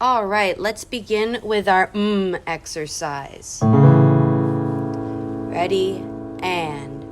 All right, let's begin with our exercise. Ready, and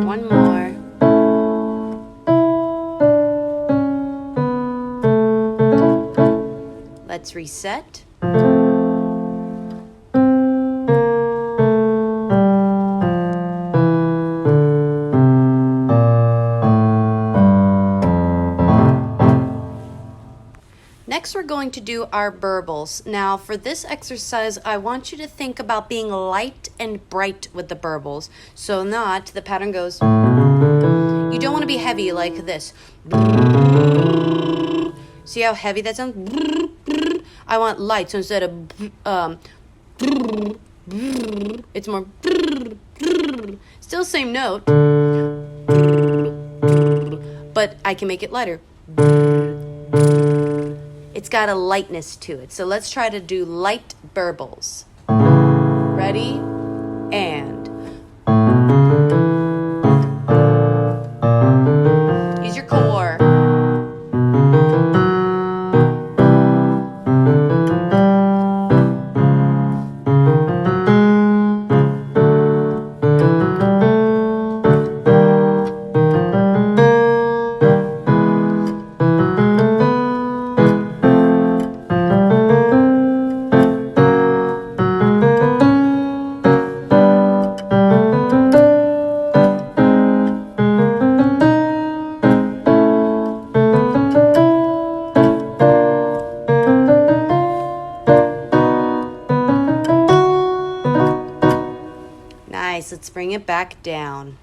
one more. Let's reset. Next, we're going to do our burbles. Now, for this exercise, I want you to think about being light and bright with the burbles. So not, the pattern goes, you don't want to be heavy like this. See how heavy that sounds? I want light, so instead of, it's more, still same note, but I can make it lighter. It's got a lightness to it. So let's try to do light burbles. Ready? And use your core. Nice, let's bring it back down.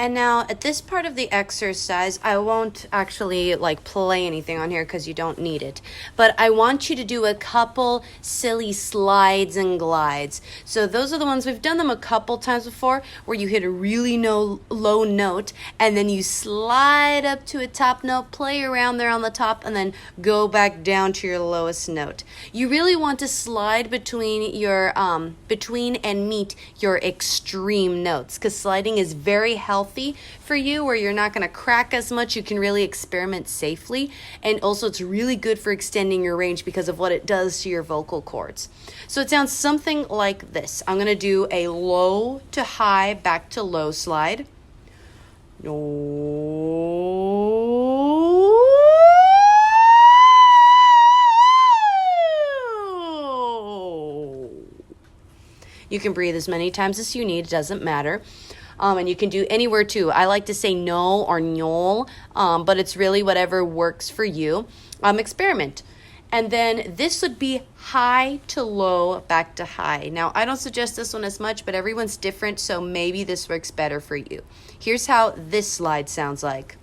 And now at this part of the exercise, I won't actually play anything on here because you don't need it. But I want you to do a couple silly slides and glides. So those are the ones, we've done them a couple times before, where you hit a really low note and then you slide up to a top note, play around there on the top, and then go back down to your lowest note. You really want to slide between your between and meet your extreme notes, because sliding is very healthy for you, where you're not going to crack as much. You can really experiment safely, and also it's really good for extending your range because of what it does to your vocal cords. So it sounds something like this. I'm going to do a low to high, back to low slide. You can breathe as many times as you need, it doesn't matter. And you can do anywhere too. I like to say no or nyol, but it's really whatever works for you. Experiment. And then this would be high to low, back to high. Now, I don't suggest this one as much, but everyone's different, so maybe this works better for you. Here's how this slide sounds like.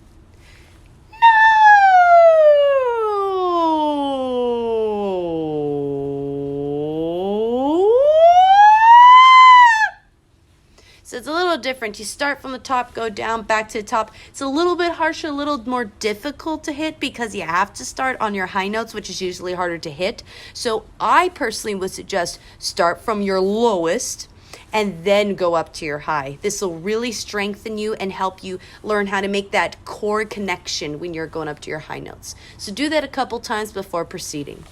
So it's a little different. You start from the top, go down, back to the top. It's a little bit harsher, a little more difficult to hit because you have to start on your high notes, which is usually harder to hit. So I personally would suggest start from your lowest and then go up to your high. This will really strengthen you and help you learn how to make that core connection when you're going up to your high notes. So do that a couple times before proceeding.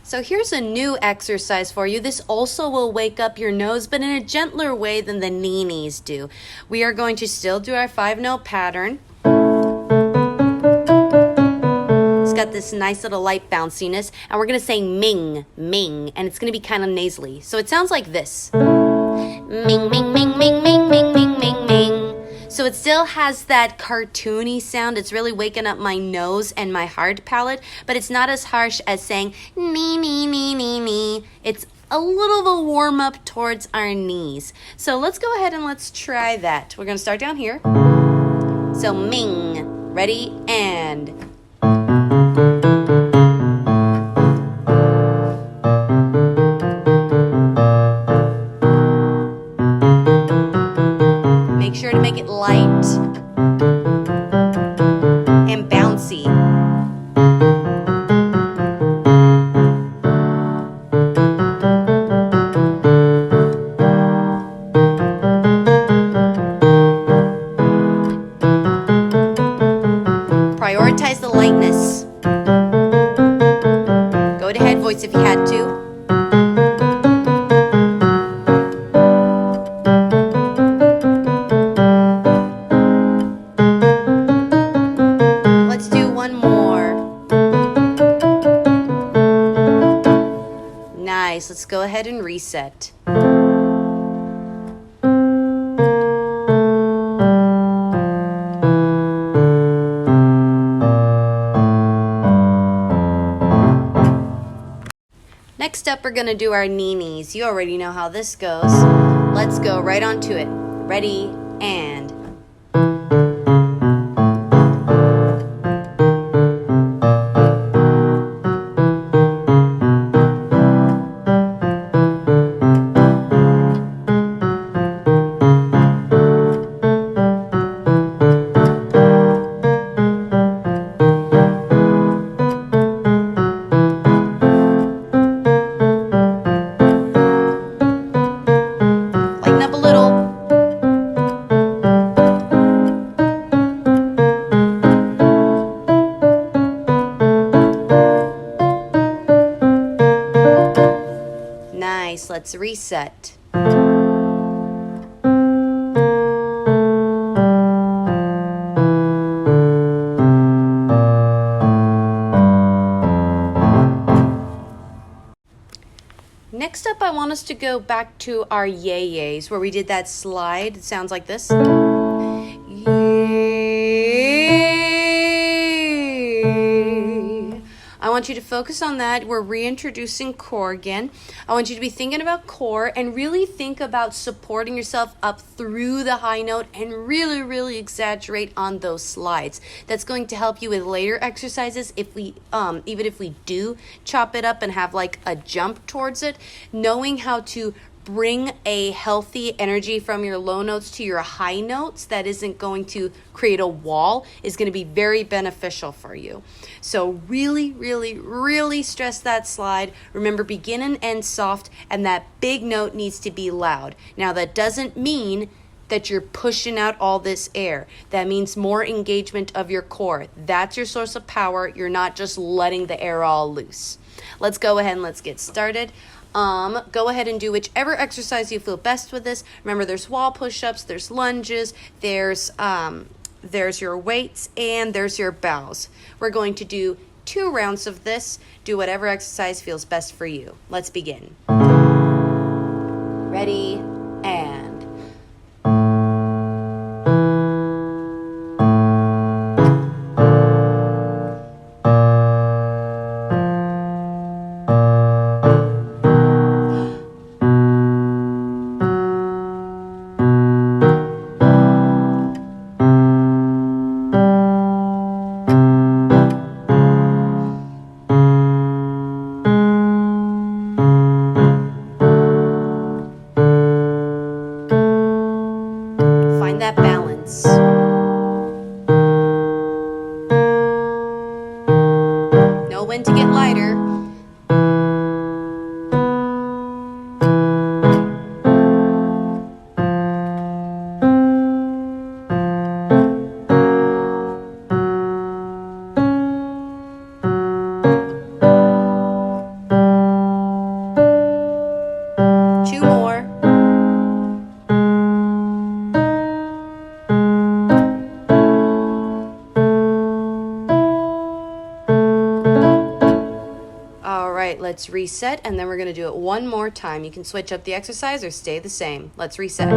So here's a new exercise for you. This also will wake up your nose, but in a gentler way than the nee-nees do. We are going to still do our 5-note pattern. It's got this nice little light bounciness, and we're going to say ming, ming, and it's going to be kind of nasally. So it sounds like this. Ming, ming, ming, ming, ming, ming, ming, ming, ming. So it still has that cartoony sound. It's really waking up my nose and my hard palate, but it's not as harsh as saying nee, nee, nee, nee, nee. It's a little of a warm up towards our knees. So let's go ahead and let's try that. We're going to start down here. So ming, ready, and... Make sure to make it light and bouncy. Prioritize the lightness. Go to head voice if you had to. Let's go ahead and reset. Next up, we're going to do our nee-nees. You already know how this goes. Let's go right on to it. Ready, and... Let's reset. Next up, I want us to go back to our yay-yays, where we did that slide. It sounds like this. I want you to focus on that. We're reintroducing core again. I want you to be thinking about core and really think about supporting yourself up through the high note and really, really exaggerate on those slides. That's going to help you with later exercises if we, even if we do chop it up and have like a jump towards it, knowing how to bring a healthy energy from your low notes to your high notes that isn't going to create a wall is going to be very beneficial for you. So really, really, really stress that slide. Remember, begin and end soft, and that big note needs to be loud. Now, that doesn't mean that you're pushing out all this air. That means more engagement of your core. That's your source of power. You're not just letting the air all loose. Let's go ahead and let's get started. Go ahead and do whichever exercise you feel best with this. Remember, there's wall push-ups, there's lunges, there's your weights, and there's your bows. We're going to do 2 rounds of this. Do whatever exercise feels best for you. Let's begin. Ready, and... that balance. Know when to get lighter. right, let's reset, and then we're going to do it one more time. You can switch up the exercise or stay the same. Let's reset.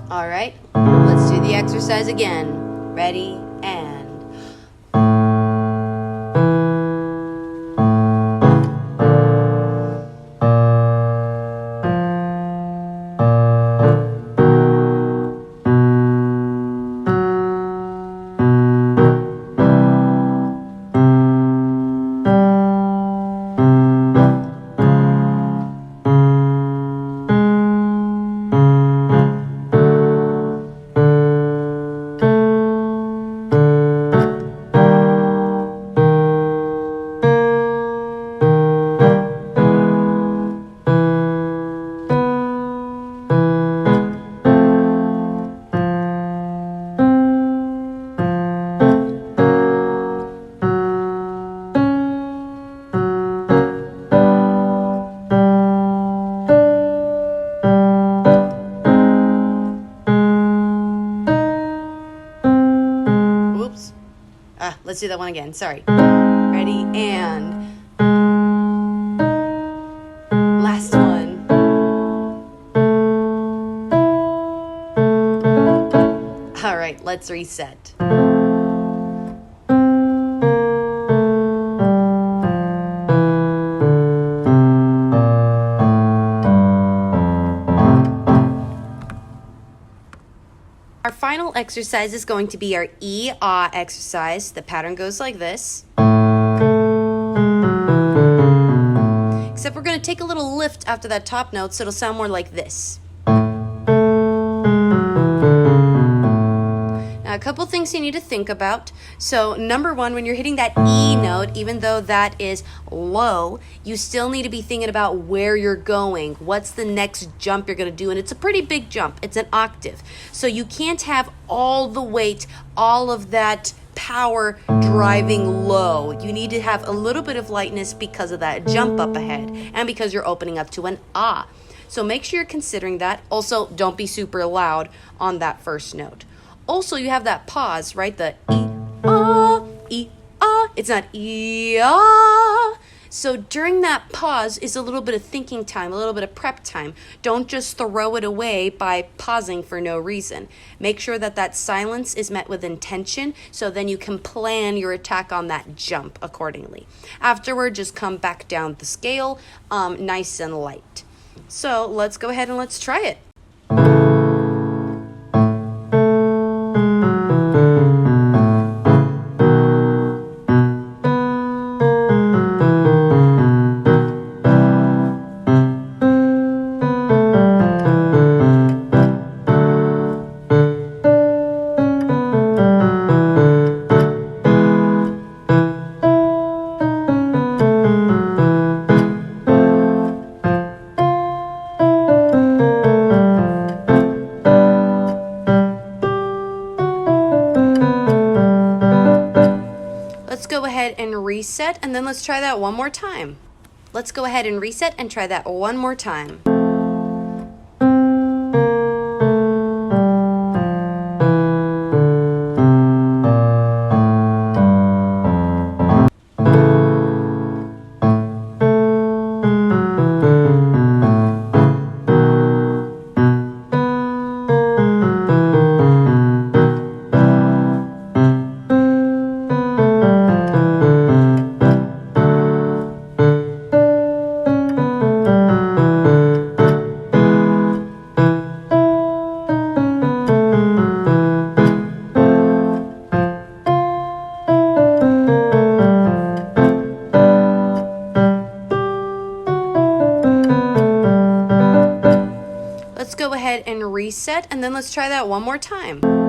All right, let's do the exercise again. Ready, and... Let's do that one again. Sorry. Ready, and... last one. All right, let's reset. Our final exercise is going to be our E-ah exercise. The pattern goes like this. Except we're going to take a little lift after that top note, so it'll sound more like this. Now, a couple things you need to think about. So, number one, when you're hitting that E note, even though that is low, you still need to be thinking about where you're going. What's the next jump you're going to do? And it's a pretty big jump. It's an octave. So you can't have all the weight, all of that power driving low. You need to have a little bit of lightness because of that jump up ahead and because you're opening up to an ah. So make sure you're considering that. Also, don't be super loud on that first note. Also, you have that pause, right? The E-ah, E-ah. It's not E-ah. So during that pause is a little bit of thinking time, a little bit of prep time. Don't just throw it away by pausing for no reason. Make sure that that silence is met with intention, so then you can plan your attack on that jump accordingly. Afterward, just come back down the scale, nice and light. So let's go ahead and let's try it. Let's go ahead and reset, and then let's try that one more time. Let's go ahead and reset and try that one more time. Let's go ahead and reset, and then let's try that one more time.